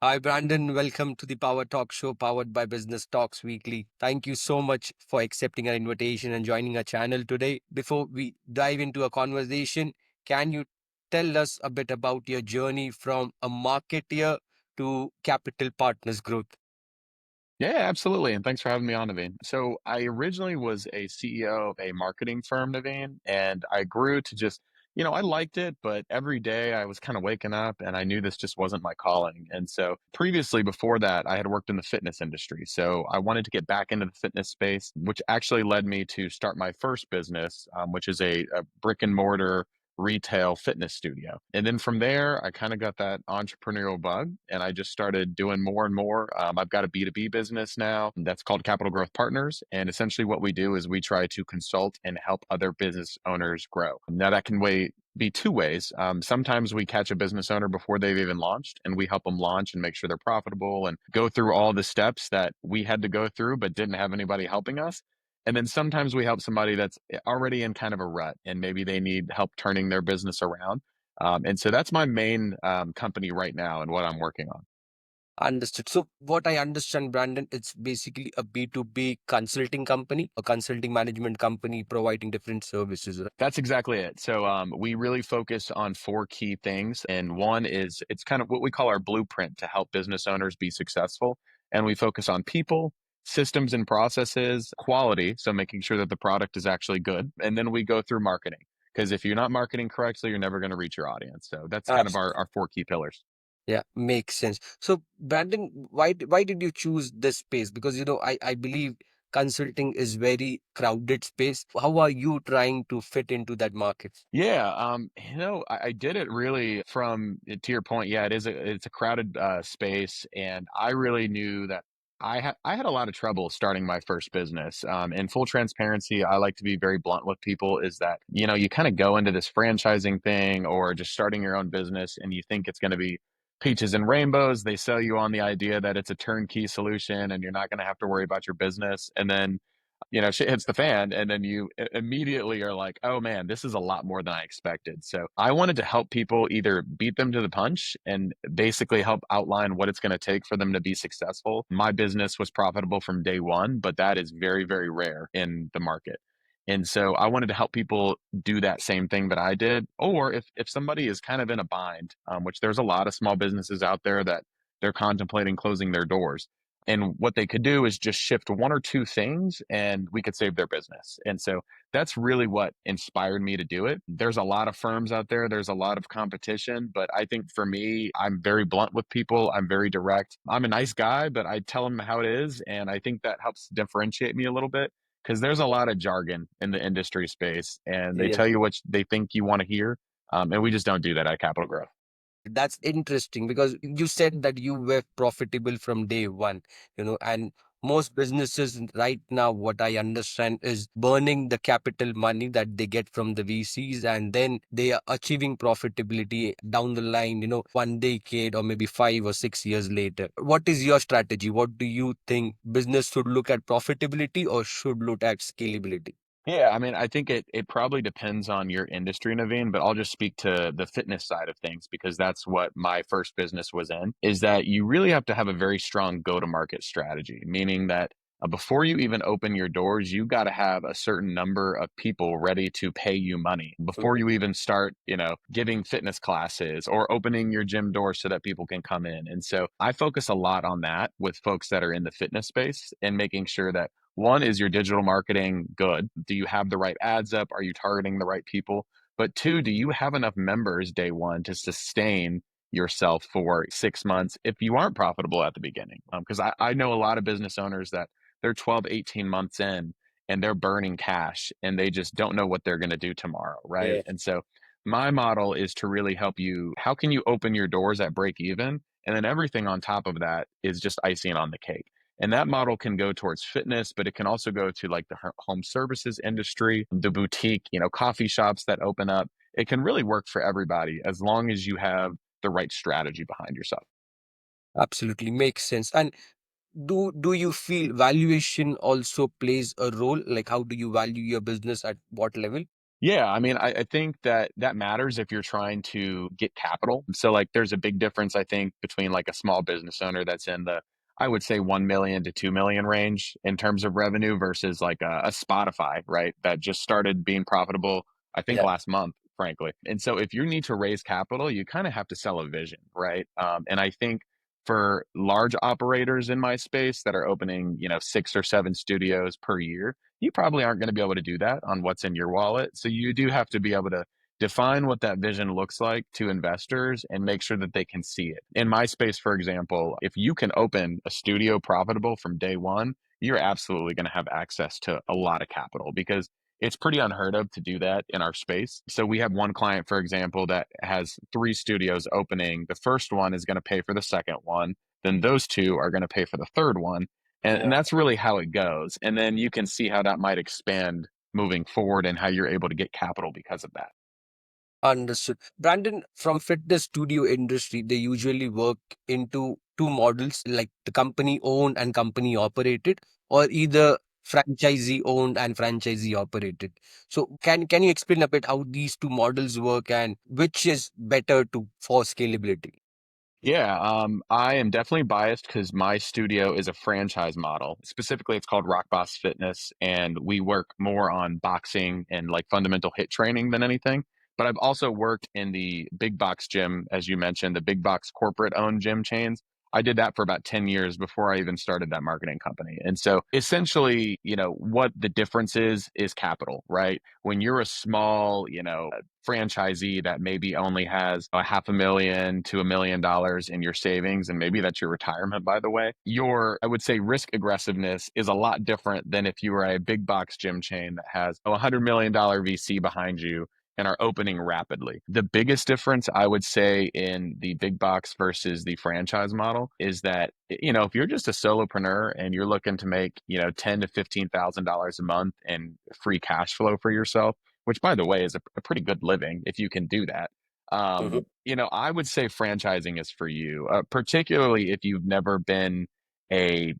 Hi, Brandon. Welcome to the Power Talk Show powered by Business Talks Weekly. Thank you so much for accepting our invitation and joining our channel today. Before we dive into a conversation, can you tell us a bit about your journey from a marketeer to capital partners growth? Yeah, absolutely. And thanks for having me on, Naveen. So I originally was a CEO of a marketing firm, Naveen, and I grew to I liked it, but every day I was kind of waking up and I knew this just wasn't my calling. And so previously, before that, I had worked in the fitness industry. So I wanted to get back into the fitness space, which actually led me to start my first business, which is a brick and mortar retail fitness studio. And then from there, I kind of got that entrepreneurial bug and I just started doing more and more. I've got a B2B business now that's called Capital Growth Partners. And essentially, what we do is we try to consult and help other business owners grow. Now, that can be two ways. Sometimes we catch a business owner before they've even launched and we help them launch and make sure they're profitable and go through all the steps that we had to go through but didn't have anybody helping us. And then sometimes we help somebody that's already in kind of a rut and maybe they need help turning their business around. And so that's my main company right now and what I'm working on. Understood. So, what I understand, Brandon, it's basically a B2B consulting company, a consulting management company providing different services. Right? That's exactly it. So we really focus on four key things. And one is it's kind of what we call our blueprint to help business owners be successful. And we focus on people, systems and processes, quality. So making sure that the product is actually good. And then we go through marketing. Because if you're not marketing correctly, you're never going to reach your audience. So that's kind of our four key pillars. Yeah, makes sense. So, Brandon, why did you choose this space? Because I believe consulting is very crowded space. How are you trying to fit into that market? Yeah, I did it really from to your point. Yeah, it's a crowded space, and I really knew that I had a lot of trouble starting my first business. In full transparency, I like to be very blunt with people. Is that you kind of go into this franchising thing or just starting your own business, and you think it's going to be peaches and rainbows. They sell you on the idea that it's a turnkey solution, and you're not going to have to worry about your business, and then shit hits the fan and then you immediately are like, oh man, this is a lot more than I expected. So I wanted to help people either beat them to the punch and basically help outline what it's going to take for them to be successful. My business was profitable from day one, but that is very, very rare in the market. And so I wanted to help people do that same thing that I did. Or if somebody is kind of in a bind, which there's a lot of small businesses out there that they're contemplating closing their doors and what they could do is just shift one or two things and we could save their business. And so that's really what inspired me to do it. There's a lot of firms out there, there's a lot of competition, but I think for me, I'm very blunt with people. I'm very direct. I'm a nice guy, but I tell them how it is. And I think that helps differentiate me a little bit because there's a lot of jargon in the industry space and they Yeah. tell you what they think you want to hear. And we just don't do that at Capital Growth. That's interesting because you said that you were profitable from day one, and most businesses right now, what I understand is burning the capital money that they get from the VCs and then they are achieving profitability down the line, 1 decade or maybe 5 or 6 years later. What is your strategy? What do you think business should look at profitability or should look at scalability? Yeah, I mean, I think it probably depends on your industry, Naveen, but I'll just speak to the fitness side of things because that's what my first business was in, is that you really have to have a very strong go-to-market strategy, meaning that before you even open your doors, you got to have a certain number of people ready to pay you money before you even start, giving fitness classes or opening your gym doors so that people can come in. And so I focus a lot on that with folks that are in the fitness space and making sure that one is your digital marketing good? Do you have the right ads up? Are you targeting the right people? But two, do you have enough members day one to sustain yourself for 6 months if you aren't profitable at the beginning? Because I know a lot of business owners that they're 12, 18 months in and they're burning cash and they just don't know what they're going to do tomorrow. Right. Yeah. And so my model is to really help you. How can you open your doors at break even? And then everything on top of that is just icing on the cake. And that model can go towards fitness, but it can also go to like the home services industry, the boutique, coffee shops that open up. It can really work for everybody as long as you have the right strategy behind yourself. Absolutely makes sense. And do you feel valuation also plays a role? Like how do you value your business at what level? Yeah, I mean, I think that that matters if you're trying to get capital. So, like, there's a big difference, I think, between like a small business owner that's in the, I would say, 1 million to 2 million range in terms of revenue versus like a Spotify, right? That just started being profitable, I think, Yeah. last month, frankly. And so, if you need to raise capital, you kind of have to sell a vision, right? And I think for large operators in my space that are opening, 6 or 7 studios per year, you probably aren't going to be able to do that on what's in your wallet. So you do have to be able to define what that vision looks like to investors and make sure that they can see it. In my space, for example, if you can open a studio profitable from day one, you're absolutely going to have access to a lot of capital because it's pretty unheard of to do that in our space. So we have one client, for example, that has 3 studios opening. The first one is going to pay for the second one. Then those two are going to pay for the third one, and Yeah. that's really how it goes. And then you can see how that might expand moving forward and how you're able to get capital because of that. Understood. Brandon, from fitness studio industry, they usually work into two models, like the company owned and company operated, or either franchisee owned and franchisee operated. So can you explain a bit how these two models work and which is better to for scalability? Yeah, I am definitely biased because my studio is a franchise model. Specifically, it's called Rock Boss Fitness, and we work more on boxing and like fundamental hit training than anything. But I've also worked in the big box gym, as you mentioned, the big box corporate owned gym chains. I did that for about 10 years before I even started that marketing company. And so essentially, what the difference is capital, right? When you're a small, franchisee that maybe only has a $500,000 to $1 million in your savings, and maybe that's your retirement, by the way, your, I would say, risk aggressiveness is a lot different than if you were a big box gym chain that has a $100 million VC behind you and are opening rapidly. The biggest difference I would say in the big box versus the franchise model is that, if you're just a solopreneur and you're looking to make, ten to $15,000 a month in free cash flow for yourself, which by the way is a pretty good living if you can do that. Mhm. I would say franchising is for you, particularly if you've never been a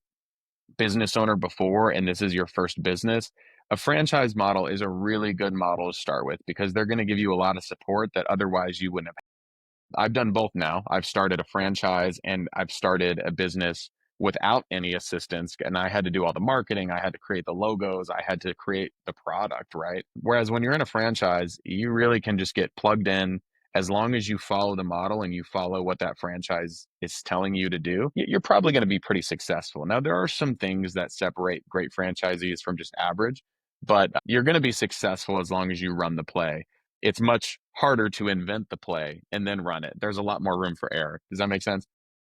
business owner before and this is your first business. A franchise model is a really good model to start with because they're going to give you a lot of support that otherwise you wouldn't have. I've done both now. I've started a franchise and I've started a business without any assistance. And I had to do all the marketing. I had to create the logos. I had to create the product, right? Whereas when you're in a franchise, you really can just get plugged in as long as you follow the model and you follow what that franchise is telling you to do. You're probably going to be pretty successful. Now, there are some things that separate great franchisees from just average, but you're going to be successful as long as you run the play. It's much harder to invent the play and then run it. There's a lot more room for error. Does that make sense?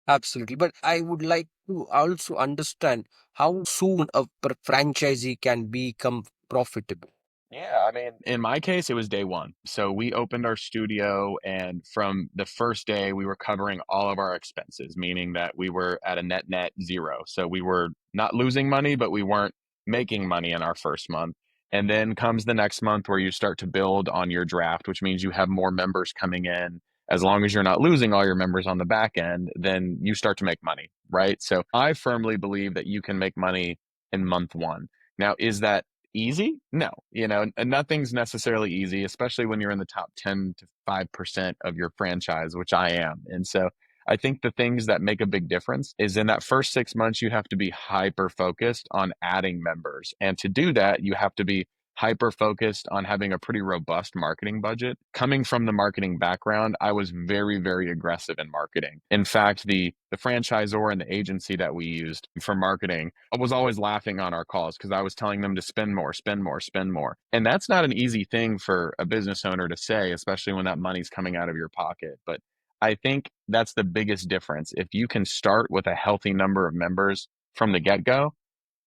Absolutely. But I would like to also understand how soon a franchisee can become profitable. Yeah, I mean, in my case, it was day one. So we opened our studio, and from the first day, we were covering all of our expenses, meaning that we were at a net zero. So we were not losing money, but we weren't making money in our first month. And then comes the next month where you start to build on your draft, which means you have more members coming in. As long as you're not losing all your members on the back end, then you start to make money, right? So I firmly believe that you can make money in month one. Now, is that easy? No, and nothing's necessarily easy, especially when you're in the top 10 to 5% of your franchise, which I am. And so I think the things that make a big difference is in that first 6 months, you have to be hyper focused on adding members. And to do that, you have to be hyper focused on having a pretty robust marketing budget. Coming from the marketing background, I was very, very aggressive in marketing. In fact, the franchisor and the agency that we used for marketing, I was always laughing on our calls because I was telling them to spend more, spend more, spend more. And that's not an easy thing for a business owner to say, especially when that money's coming out of your pocket. But I think that's the biggest difference. If you can start with a healthy number of members from the get go,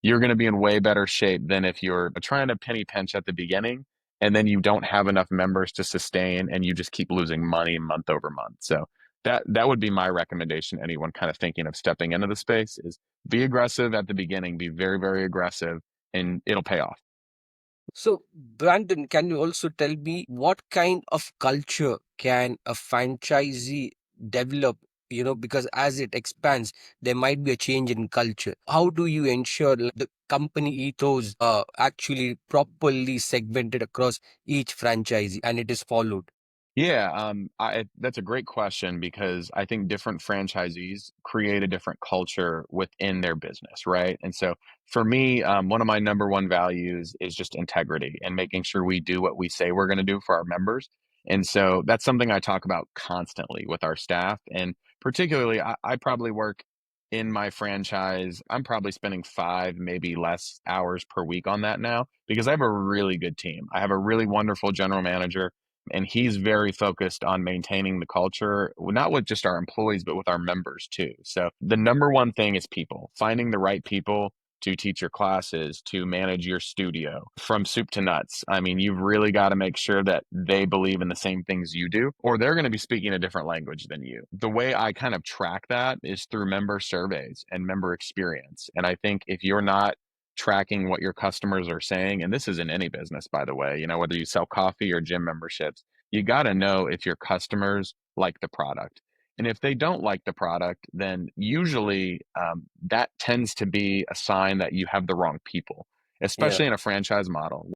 you're going to be in way better shape than if you're trying to penny pinch at the beginning and then you don't have enough members to sustain and you just keep losing money month over month. So that would be my recommendation to anyone kind of thinking of stepping into the space is be aggressive at the beginning, be very, very aggressive, and it'll pay off. So, Brandon, can you also tell me what kind of culture can a franchisee develop? Because as it expands, there might be a change in culture. How do you ensure like, the company ethos actually properly segmented across each franchise and it is followed? Yeah, that's a great question because I think different franchisees create a different culture within their business, right? And so for me, one of my number one values is just integrity and making sure we do what we say we're going to do for our members. And so that's something I talk about constantly with our staff. And particularly, I probably work in my franchise. I'm probably spending 5, maybe less hours per week on that now because I have a really good team. I have a really wonderful general manager and he's very focused on maintaining the culture, not with just our employees, but with our members too. So the number one thing is people, finding the right people to teach your classes, to manage your studio from soup to nuts. I mean, you've really got to make sure that they believe in the same things you do, or they're going to be speaking a different language than you. The way I kind of track that is through member surveys and member experience. And I think if you're not tracking what your customers are saying, and this is in any business, by the way, whether you sell coffee or gym memberships, you got to know if your customers like the product. And if they don't like the product, then usually that tends to be a sign that you have the wrong people, Yeah. especially in a franchise model.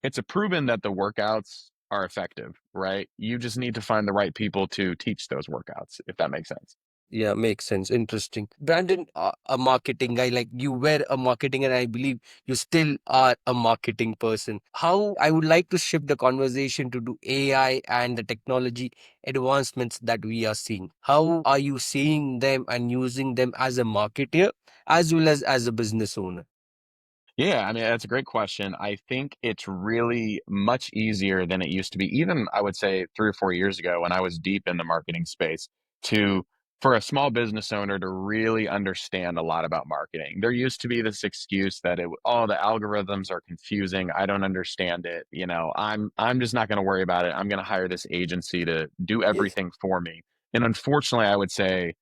It's a proven that the workouts are effective, right? You just need to find the right people to teach those workouts, if that makes sense. Yeah, makes sense. Interesting. Brandon, a marketing guy, like you were a marketing, and I believe you still are a marketing person. How I would like to shift the conversation to do AI and the technology advancements that we are seeing. How are you seeing them and using them as a marketer as well as a business owner? Yeah, I mean, that's a great question. I think it's really much easier than it used to be, even I would say 3 or 4 years ago when I was deep in the marketing space, to for a small business owner to really understand a lot about marketing. There used to be this excuse that oh, the algorithms are confusing. I don't understand it. I'm just not going to worry about it. I'm going to hire this agency to do everything for me. And unfortunately, I would say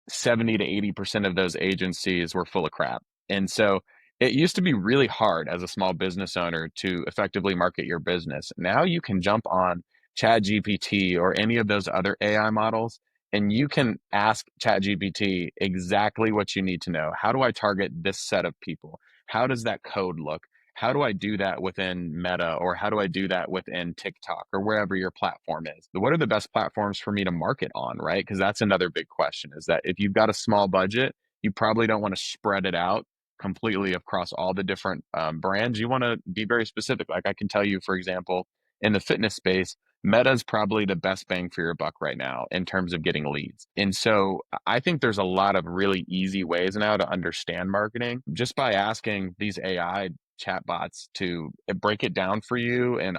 70 to 80% of those agencies were full of crap. And so it used to be really hard as a small business owner to effectively market your business. Now you can jump on ChatGPT or any of those other AI models and you can ask ChatGPT exactly what you need to know. How do I target this set of people? How does that code look? How do I do that within Meta or how do I do that within TikTok or wherever your platform is? What are the best platforms for me to market on, right? Because that's another big question is that if you've got a small budget, you probably don't want to spread it out completely across all the different brands. You want to be very specific. Like I can tell you, for example, in the fitness space, Meta is probably the best bang for your buck right now in terms of getting leads. And so I think there's a lot of really easy ways now to understand marketing just by asking these AI chatbots to break it down for you. And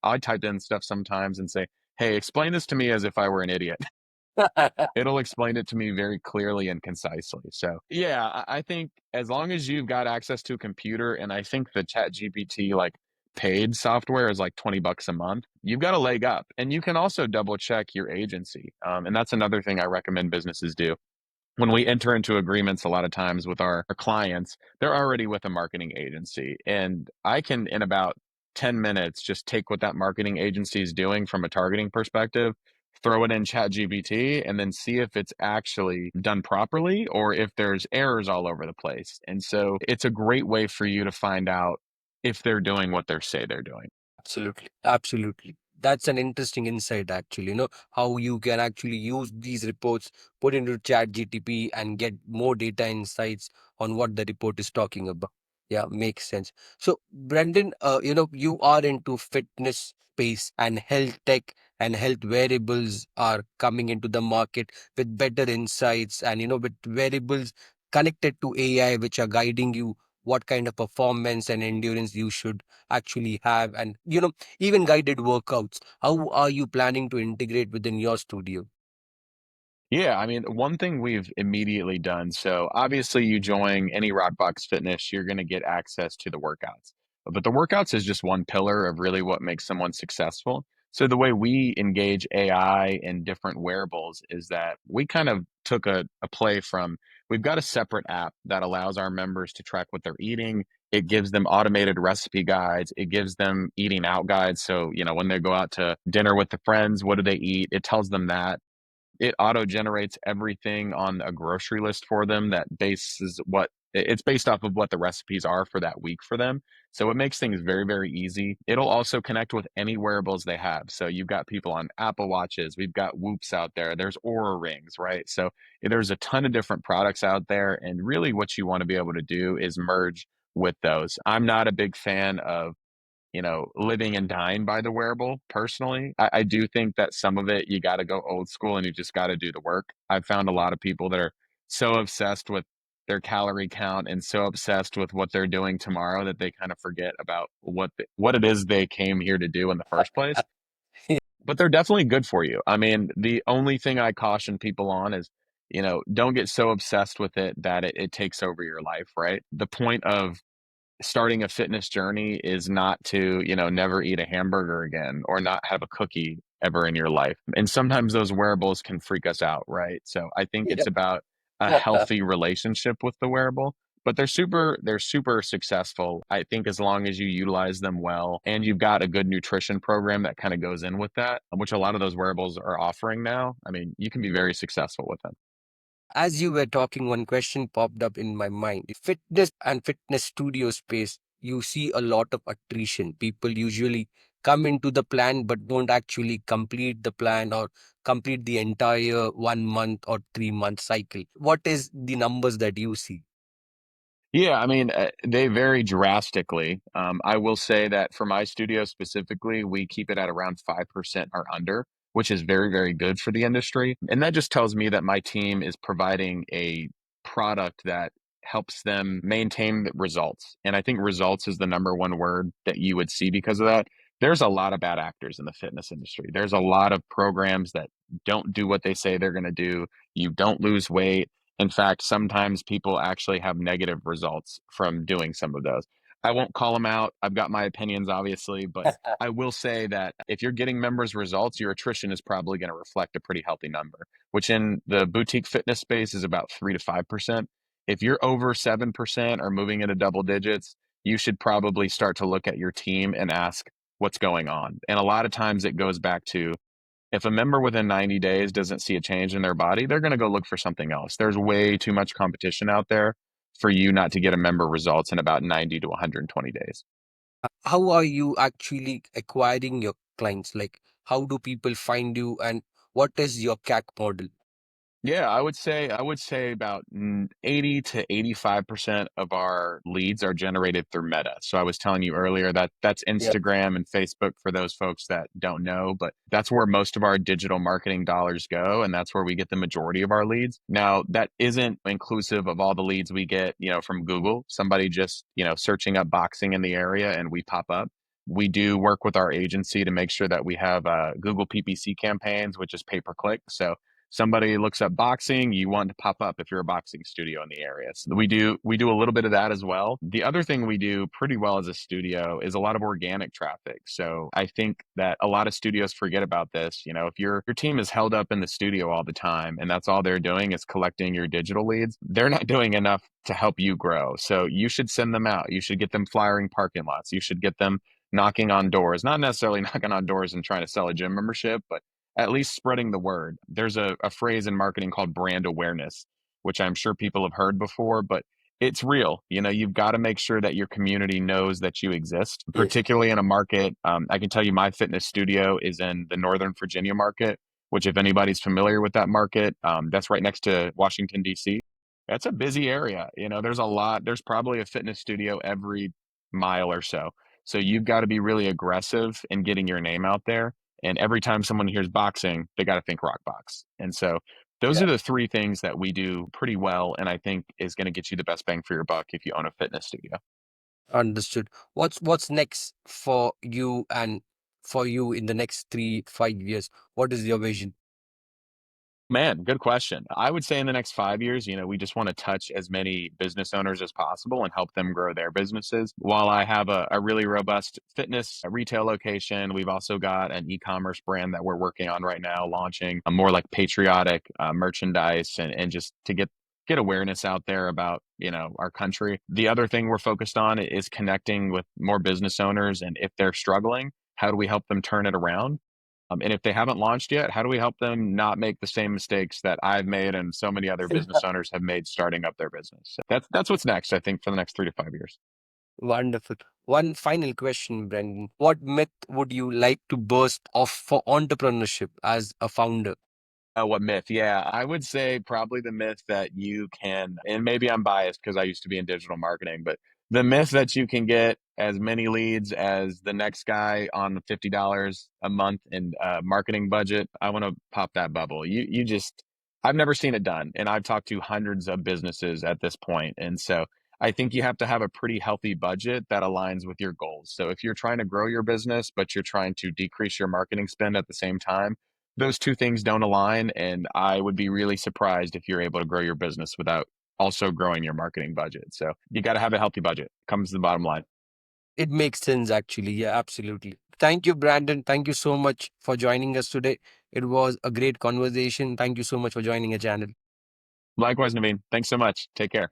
I type in stuff sometimes and say, hey, explain this to me as if I were an idiot. It'll explain it to me very clearly and concisely. So yeah, I think as long as you've got access to a computer, and I think the Chat GPT like paid software is like $20 a month, you've got a leg up. And you can also double check your agency. And that's another thing I recommend businesses do when we enter into agreements a lot of times with our clients, they're already with a marketing agency. And I can, in about 10 minutes, just take what that marketing agency is doing from a targeting perspective, throw it in ChatGPT, and then see if it's actually done properly or if there's errors all over the place. And so it's a great way for you to find out if they're doing what they say they're doing. Absolutely. Absolutely. That's an interesting insight, actually. How you can actually use these reports, put into Chat GTP and get more data insights on what the report is talking about. Yeah, makes sense. So, Brendan, you are into fitness space and health tech and health wearables are coming into the market with better insights and, with wearables connected to AI, which are guiding you what kind of performance and endurance you should actually have and even guided workouts. How are you planning to integrate within your studio? Yeah, I mean, one thing we've immediately done. So obviously, you join any Rockbox Fitness, you're going to get access to the workouts. But the workouts is just one pillar of really what makes someone successful. So the way we engage AI and different wearables is that we kind of took a play from we've got a separate app that allows our members to track what they're eating. It gives them automated recipe guides. It gives them eating out guides. So, when they go out to dinner with the friends, what do they eat? It tells them that it auto generates everything on a grocery list for them that bases what It's based off of what the recipes are for that week for them. So it makes things very, very easy. It'll also connect with any wearables they have. So you've got people on Apple Watches, we've got Whoops out there, there's Aura Rings, right? So there's a ton of different products out there. And really, what you want to be able to do is merge with those. I'm not a big fan of living and dying by the wearable personally. I do think that some of it you got to go old school and you just got to do the work. I've found a lot of people that are so obsessed with their calorie count and so obsessed with what they're doing tomorrow that they kind of forget about what it is they came here to do in the first place. But they're definitely good for you. I mean, the only thing I caution people on is, don't get so obsessed with it that it takes over your life, right? The point of starting a fitness journey is not to, never eat a hamburger again or not have a cookie ever in your life. And sometimes those wearables can freak us out, right? So I think it's about a healthy relationship with the wearable. But they're super successful. I think as long as you utilize them well and you've got a good nutrition program that kind of goes in with that, which a lot of those wearables are offering now, I mean, you can be very successful with them. As you were talking, one question popped up in my mind. Fitness and fitness studio space, you see a lot of attrition. People usually come into the plan but don't actually complete the plan or complete the entire 1 month or 3 month cycle. What is the numbers that you see? Yeah, I mean, they vary drastically. I will say that for my studio specifically, we keep it at around 5% or under, which is very, very good for the industry. And that just tells me that my team is providing a product that helps them maintain the results. And I think results is the number one word that you would see because of that. There's a lot of bad actors in the fitness industry. There's a lot of programs that don't do what they say they're going to do. You don't lose weight. In fact, sometimes people actually have negative results from doing some of those. I won't call them out. I've got my opinions, obviously, but I will say that if you're getting members' results, your attrition is probably going to reflect a pretty healthy number, which in the boutique fitness space is about 3 to 5%. If you're over 7% or moving into double digits, you should probably start to look at your team and ask what's going on. And a lot of times it goes back to if a member within 90 days doesn't see a change in their body, they're going to go look for something else. There's way too much competition out there for you not to get a member results in about 90 to 120 days. How are you actually acquiring your clients? Like, how do people find you and what is your CAC model? Yeah, I would say about 80 to 85% of our leads are generated through Meta. So I was telling you earlier that that's Yeah. Instagram and Facebook for those folks that don't know, but that's where most of our digital marketing dollars go and that's where we get the majority of our leads. Now, that isn't inclusive of all the leads we get, from Google, somebody just, searching up boxing in the area and we pop up. We do work with our agency to make sure that we have Google PPC campaigns, which is pay per click. So somebody looks up boxing, you want to pop up if you're a boxing studio in the area. So we do a little bit of that as well. The other thing we do pretty well as a studio is a lot of organic traffic. So I think that a lot of studios forget about this. If your team is held up in the studio all the time and that's all they're doing is collecting your digital leads, they're not doing enough to help you grow. So you should send them out. You should get them flyering parking lots. You should get them knocking on doors, not necessarily knocking on doors and trying to sell a gym membership, but at least spreading the word. There's a phrase in marketing called brand awareness, which I'm sure people have heard before, but it's real. You've got to make sure that your community knows that you exist, Yes. particularly in a market. I can tell you my fitness studio is in the Northern Virginia market, which, if anybody's familiar with that market, that's right next to Washington, D.C. That's a busy area. There's probably a fitness studio every mile or so. So you've got to be really aggressive in getting your name out there. And every time someone hears boxing, they got to think rock box. And so those are Yeah. the three things that we do pretty well. And I think is going to get you the best bang for your buck if you own a fitness studio. Understood. What's next for you and for you in the next 3, 5 years? What is your vision? Man, good question. I would say in the next 5 years, we just want to touch as many business owners as possible and help them grow their businesses. While I have a really robust fitness retail location, we've also got an e-commerce brand that we're working on right now, launching a more like patriotic merchandise and just to get awareness out there about our country. The other thing we're focused on is connecting with more business owners, and if they're struggling, how do we help them turn it around? And if they haven't launched yet, how do we help them not make the same mistakes that I've made and so many other business owners have made starting up their business? So that's what's next, I think, for the next 3 to 5 years. Wonderful. One final question, Brendan. What myth would you like to burst off for entrepreneurship as a founder? What myth? Yeah, I would say probably the myth that you can, and maybe I'm biased because I used to be in digital marketing, but the myth that you can get as many leads as the next guy on the $50 a month in marketing budget. I want to pop that bubble. You just, I've never seen it done, and I've talked to hundreds of businesses at this point, and so I think you have to have a pretty healthy budget that aligns with your goals. So if you're trying to grow your business, but you're trying to decrease your marketing spend at the same time, those two things don't align, and I would be really surprised if you're able to grow your business without also growing your marketing budget. So you got to have a healthy budget. Comes to the bottom line. It makes sense, actually. Yeah, absolutely. Thank you, Brandon. Thank you so much for joining us today. It was a great conversation. Thank you so much for joining a channel. Likewise, Naveen. Thanks so much. Take care.